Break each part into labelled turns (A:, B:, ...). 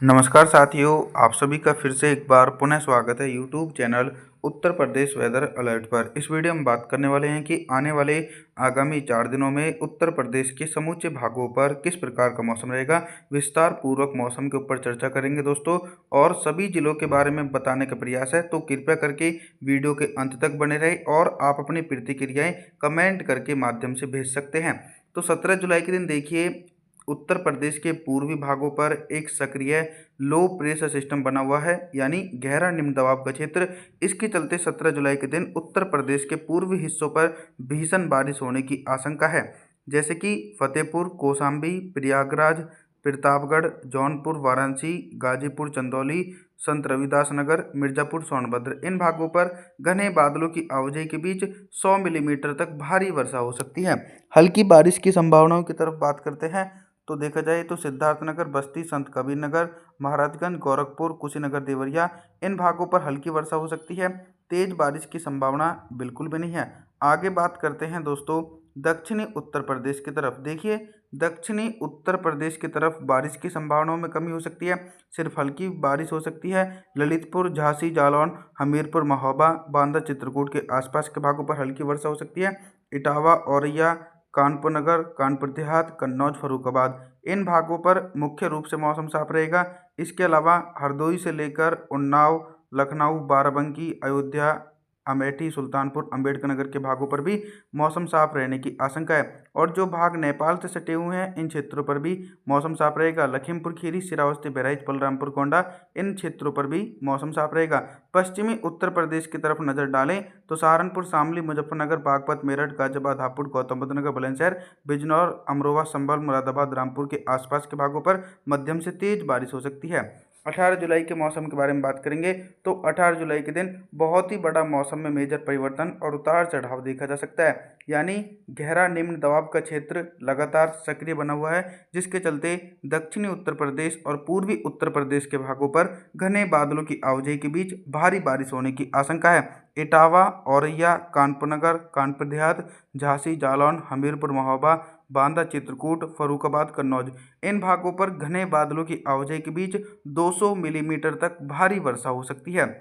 A: नमस्कार साथियों, आप सभी का फिर से एक बार पुनः स्वागत है YouTube channel Uttar Pradesh weather alert पर। इस वीडियो में बात करने वाले हैं कि आने वाले आगामी 4 दिनों में उत्तर प्रदेश के समूचे भागों पर किस प्रकार का मौसम रहेगा। विस्तार पूर्वक मौसम के ऊपर चर्चा करेंगे दोस्तों, और सभी जिलों के बारे में बताने का प्रयास है, तो कृपया करके वीडियो के अंत तक बने रहे और आप अपनी प्रतिक्रियाएं कमेंट करके माध्यम से भेज सकते हैं। तो 17 जुलाई के दिन देखिए, उत्तर प्रदेश के पूर्वी भागों पर एक सक्रिय लो प्रेशर सिस्टम बना हुआ है, यानी गहरा निम्न दबाव का क्षेत्र। इसके चलते 17 जुलाई के दिन उत्तर प्रदेश के पूर्वी हिस्सों पर भीषण बारिश होने की आशंका है, जैसे कि फतेहपुर, कौशाम्बी, प्रयागराज, प्रतापगढ़, जौनपुर, वाराणसी, गाजीपुर, चंदौली, संत रविदास नगर, मिर्जापुर, सोनभद्र। इन भागों पर घने बादलों की आवाजाही के बीच 100 मिलीमीटर तक भारी वर्षा हो सकती है। हल्की बारिश की संभावनाओं की तरफ बात करते हैं तो देखा जाए तो सिद्धार्थनगर, बस्ती, संत कबीर नगर, महाराजगंज, गोरखपुर, कुशीनगर, देवरिया, इन भागों पर हल्की वर्षा हो सकती है। तेज बारिश की संभावना बिल्कुल भी नहीं है। आगे बात करते हैं दोस्तों दक्षिणी उत्तर प्रदेश की तरफ। देखिए, दक्षिणी उत्तर प्रदेश की तरफ बारिश की संभावनाओं में कमी हो सकती है। सिर्फ हल्की बारिश हो सकती है। ललितपुर, झांसी, जालौन, हमीरपुर, महोबा, बांदा, चित्रकूट के आसपास के भागों पर हल्की वर्षा हो सकती है। इटावा, औरैया, कानपुर नगर, कानपुर देहात, कन्नौज, फर्रुखाबाद, इन भागों पर मुख्य रूप से मौसम साफ रहेगा। इसके अलावा हरदोई से लेकर उन्नाव, लखनऊ, बाराबंकी, अयोध्या, अमेठी, सुल्तानपुर, अम्बेडकर नगर के भागों पर भी मौसम साफ रहने की आशंका है। और जो भाग नेपाल से सटे हुए हैं, इन क्षेत्रों पर भी मौसम साफ रहेगा। लखीमपुर खीरी, श्रावस्ती, बहराइच, बलरामपुर, गोंडा, इन क्षेत्रों पर भी मौसम साफ रहेगा। पश्चिमी उत्तर प्रदेश की तरफ नजर डालें तो सहारनपुर, शामली, मुजफ्फरनगर, बागपत, मेरठ, गाजियाबाद, हापुड़, गौतम बुद्ध नगर, बुलंदशहर, बिजनौर, अमरोहा, संभल, मुरादाबाद, रामपुर के आसपास के भागों पर मध्यम से तेज बारिश हो सकती है। 18 जुलाई के मौसम के बारे में बात करेंगे तो 18 जुलाई के दिन बहुत ही बड़ा मौसम में मेजर परिवर्तन और उतार चढ़ाव देखा जा सकता है, यानी गहरा निम्न दबाव का क्षेत्र लगातार सक्रिय बना हुआ है, जिसके चलते दक्षिणी उत्तर प्रदेश और पूर्वी उत्तर प्रदेश के भागों पर घने बादलों की आवाजाही के बीच भारी बारिश होने की आशंका है। इटावा, औरैया, कानपुर नगर, कानपुर देहात, झांसी, जालौन, हमीरपुर, महोबा, बांदा, चित्रकूट, फर्रुखाबाद, कन्नौज, इन भागों पर घने बादलों की आवाजाही के बीच 200 मिलीमीटर तक भारी वर्षा हो सकती है।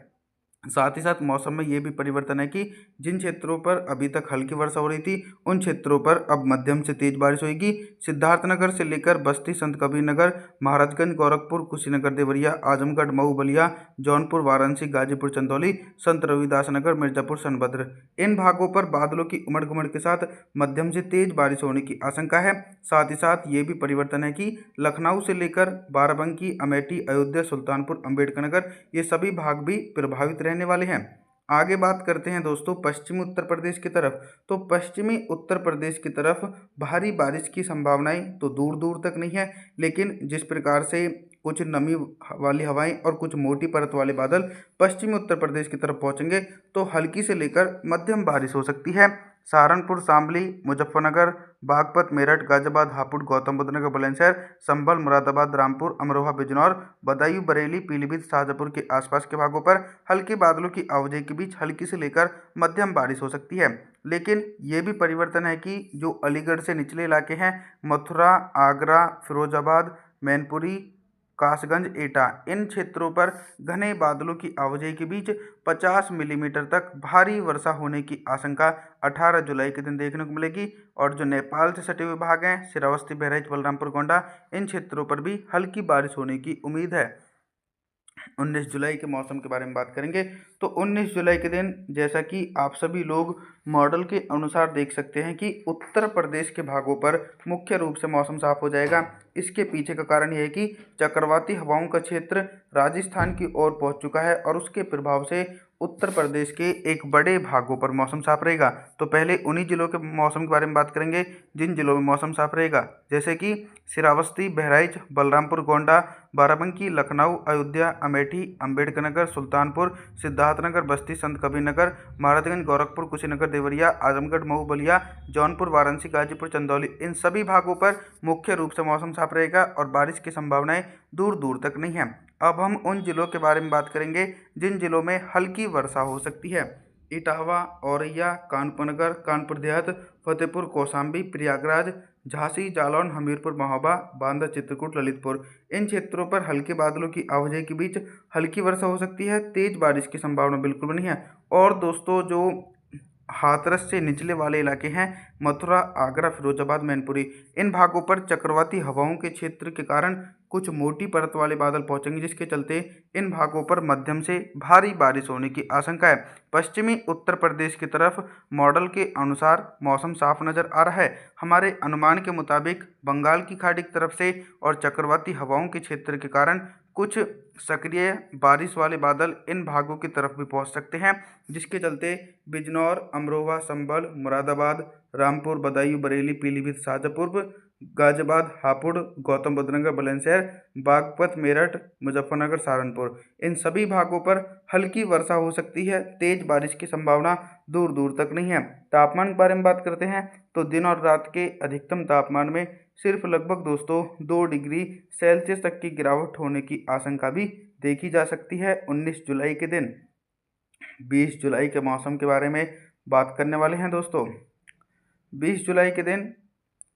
A: साथ ही साथ मौसम में ये भी परिवर्तन है कि जिन क्षेत्रों पर अभी तक हल्की वर्षा हो रही थी, उन क्षेत्रों पर अब मध्यम से तेज बारिश होगी। सिद्धार्थनगर से लेकर बस्ती, संत कबीर नगर, महाराजगंज, गोरखपुर, कुशीनगर, देवरिया, आजमगढ़, मऊ, बलिया, जौनपुर, वाराणसी, गाजीपुर, चंदौली, संत रविदास नगर, मिर्जापुर, सोनभद्र, इन भागों पर बादलों की उमड़ घुमड़ के साथ मध्यम से तेज बारिश होने की आशंका है। साथ ही साथ ये भी परिवर्तन है कि लखनऊ से लेकर बाराबंकी, अमेठी, अयोध्या, सुल्तानपुर, अम्बेडकर नगर, ये सभी भाग भी प्रभावित रहने वाले हैं। आगे बात करते हैं दोस्तों पश्चिमी उत्तर प्रदेश की तरफ। तो पश्चिमी उत्तर प्रदेश की तरफ भारी बारिश की संभावनाएं तो दूर दूर तक नहीं है, लेकिन जिस प्रकार से कुछ नमी वाली हवाएं और कुछ मोटी परत वाले बादल पश्चिमी उत्तर प्रदेश की तरफ पहुंचेंगे, तो हल्की से लेकर मध्यम बारिश हो सकती है। सहारनपुर, शामली, मुजफ्फरनगर, बागपत, मेरठ, गाजियाबाद, हापुड़, गौतम बुद्ध नगर, बुलंदशहर, संभल, मुरादाबाद, रामपुर, अमरोहा, बिजनौर, बदायूं, बरेली, पीलीभीत, शाहजहाँपुर के आसपास के भागों पर हल्के बादलों की आवाजाही के बीच हल्की से लेकर मध्यम बारिश हो सकती है। लेकिन ये भी परिवर्तन है कि जो अलीगढ़ से निचले इलाके हैं, मथुरा, आगरा, फिरोजाबाद, मैनपुरी, कासगंज, एटा, इन क्षेत्रों पर घने बादलों की आवाजाही के बीच 50 मिलीमीटर तक भारी वर्षा होने की आशंका 18 जुलाई के दिन देखने को मिलेगी। और जो नेपाल से सटे हुए भाग हैं, श्रावस्ती, बहराइच, बलरामपुर, गोंडा, इन क्षेत्रों पर भी हल्की बारिश होने की उम्मीद है। 19 जुलाई के मौसम के बारे में बात करेंगे तो 19 जुलाई के दिन जैसा कि आप सभी लोग मॉडल के अनुसार देख सकते हैं कि उत्तर प्रदेश के भागों पर मुख्य रूप से मौसम साफ हो जाएगा। इसके पीछे का कारण यह है कि चक्रवाती हवाओं का क्षेत्र राजस्थान की ओर पहुंच चुका है और उसके प्रभाव से उत्तर प्रदेश के एक बड़े भागों पर मौसम साफ रहेगा। तो पहले उन्हीं जिलों के मौसम के बारे में बात करेंगे जिन जिलों में मौसम साफ रहेगा, जैसे कि श्रावस्ती, बहराइच, बलरामपुर, गोंडा, बाराबंकी, लखनऊ, अयोध्या, अमेठी, अम्बेडकर नगर, सुल्तानपुर, सिद्धार्थनगर, बस्ती, संत कबीर नगर, महाराजगंज, गोरखपुर, कुशीनगर, देवरिया, आजमगढ़, मऊ, बलिया, जौनपुर, वाराणसी, गाजीपुर, चंदौली, इन सभी भागों पर मुख्य रूप से मौसम साफ रहेगा और बारिश की संभावनाएं दूर दूर तक नहीं है। अब हम उन जिलों के बारे में बात करेंगे जिन जिलों में हल्की वर्षा हो सकती है। इटावा, औरैया, कानपुर नगर, कानपुर देहात, फतेहपुर, कौशाम्बी, प्रयागराज, झांसी, जालौन, हमीरपुर, महोबा, बांदा, चित्रकूट, ललितपुर, इन क्षेत्रों पर हल्के बादलों की आवाजाही के बीच हल्की वर्षा हो सकती है। तेज बारिश की संभावना बिल्कुल नहीं है। और दोस्तों, जो हाथरस से निचले वाले इलाके हैं, मथुरा, आगरा, फिरोजाबाद, मैनपुरी, इन भागों पर चक्रवाती हवाओं के क्षेत्र के कारण कुछ मोटी परत वाले बादल पहुंचेंगे, जिसके चलते इन भागों पर मध्यम से भारी बारिश होने की आशंका है। पश्चिमी उत्तर प्रदेश की तरफ मॉडल के अनुसार मौसम साफ नजर आ रहा है। हमारे अनुमान के मुताबिक बंगाल की खाड़ी की तरफ से और चक्रवाती हवाओं के क्षेत्र के कारण कुछ सक्रिय बारिश वाले बादल इन भागों की तरफ भी पहुंच सकते हैं, जिसके चलते बिजनौर, अमरोहा, संभल, मुरादाबाद, रामपुर, बदायूं, बरेली, पीलीभीत, शाजापुर, गाजियाबाद, हापुड़, गौतम बुद्ध नगर, बुलंदशहर, बागपत, मेरठ, मुजफ्फरनगर, सहारनपुर, इन सभी भागों पर हल्की वर्षा हो सकती है। तेज बारिश की संभावना दूर दूर तक नहीं है। तापमान के बारे में बात करते हैं तो दिन और रात के अधिकतम तापमान में सिर्फ लगभग दोस्तों 2 डिग्री सेल्सियस तक की गिरावट होने की आशंका भी देखी जा सकती है 19 जुलाई के दिन। 20 जुलाई के मौसम के बारे में बात करने वाले हैं दोस्तों। 20 जुलाई के दिन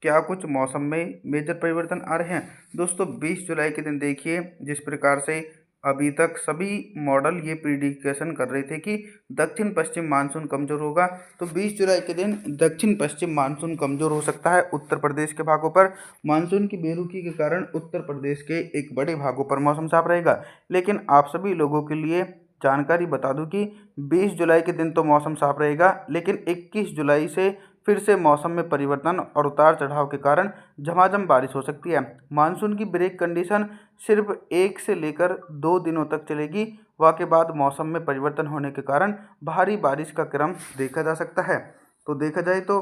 A: क्या कुछ मौसम में मेजर परिवर्तन आ रहे हैं? दोस्तों, 20 जुलाई के दिन देखिए, जिस प्रकार से अभी तक सभी मॉडल ये प्रिडिक्शन कर रहे थे कि दक्षिण पश्चिम मानसून कमज़ोर होगा, तो 20 जुलाई के दिन दक्षिण पश्चिम मानसून कमज़ोर हो सकता है उत्तर प्रदेश के भागों पर। मानसून की बेरुखी के कारण उत्तर प्रदेश के एक बड़े भागों पर मौसम साफ रहेगा। लेकिन आप सभी लोगों के लिए जानकारी बता दूं कि 20 जुलाई के दिन तो मौसम साफ रहेगा, लेकिन 21 जुलाई से फिर से मौसम में परिवर्तन और उतार चढ़ाव के कारण झमाझम बारिश हो सकती है। मानसून की ब्रेक कंडीशन सिर्फ 1 से लेकर 2 दिनों तक चलेगी। वह के बाद मौसम में परिवर्तन होने के कारण भारी बारिश का क्रम देखा जा सकता है। तो देखा जाए तो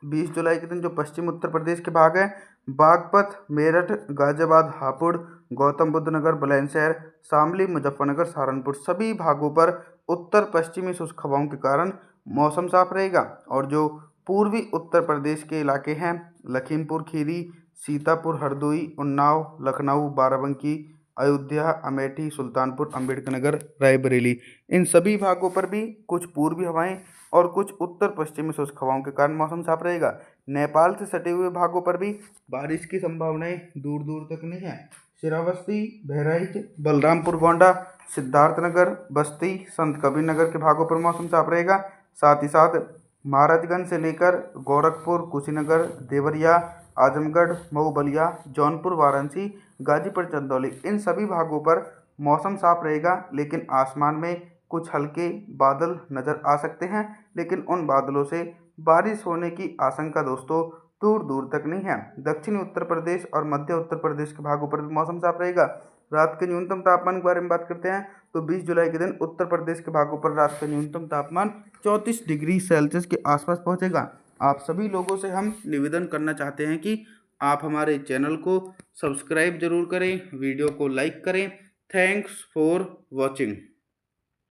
A: 20 जुलाई के दिन जो पश्चिम उत्तर प्रदेश के भाग हैं, बागपत, मेरठ, गाजियाबाद, हापुड़, गौतम बुद्ध नगर, बुलंदशहर, शामली, मुजफ्फरनगर, सहारनपुर, सभी भागों पर उत्तर पश्चिमी शुष्क हवाओं के कारण मौसम साफ रहेगा। और जो पूर्वी उत्तर प्रदेश के इलाके हैं, लखीमपुर खीरी, सीतापुर, हरदोई, उन्नाव, लखनऊ, बाराबंकी, अयोध्या, अमेठी, सुल्तानपुर, अम्बेडकर नगर, रायबरेली, इन सभी भागों पर भी कुछ पूर्वी हवाएं और कुछ उत्तर पश्चिमी शुष्क हवाओं के कारण मौसम साफ रहेगा। नेपाल से सटे हुए भागों पर भी बारिश की संभावनाएं दूर दूर तक नहीं है। श्रावस्ती, बहराइच, बलरामपुर, गोंडा, सिद्धार्थनगर, बस्ती, संत कबीर नगर के भागों पर मौसम साफ रहेगा। साथ ही साथ महाराजगंज से लेकर गोरखपुर, कुशीनगर, देवरिया, आजमगढ़, मऊ, बलिया, जौनपुर, वाराणसी, गाजीपुर, चंदौली, इन सभी भागों पर मौसम साफ रहेगा। लेकिन आसमान में कुछ हल्के बादल नज़र आ सकते हैं, लेकिन उन बादलों से बारिश होने की आशंका दोस्तों दूर दूर तक नहीं है। दक्षिणी उत्तर प्रदेश और मध्य उत्तर प्रदेश के भागों पर भी मौसम साफ रहेगा। रात के न्यूनतम तापमान के बारे में बात करते हैं तो 20 जुलाई के दिन उत्तर प्रदेश के भागों पर रात का न्यूनतम तापमान 34 डिग्री सेल्सियस के आसपास पहुंचेगा। आप सभी लोगों से हम निवेदन करना चाहते हैं कि आप हमारे चैनल को सब्सक्राइब जरूर करें, वीडियो को लाइक करें। Thanks for watching.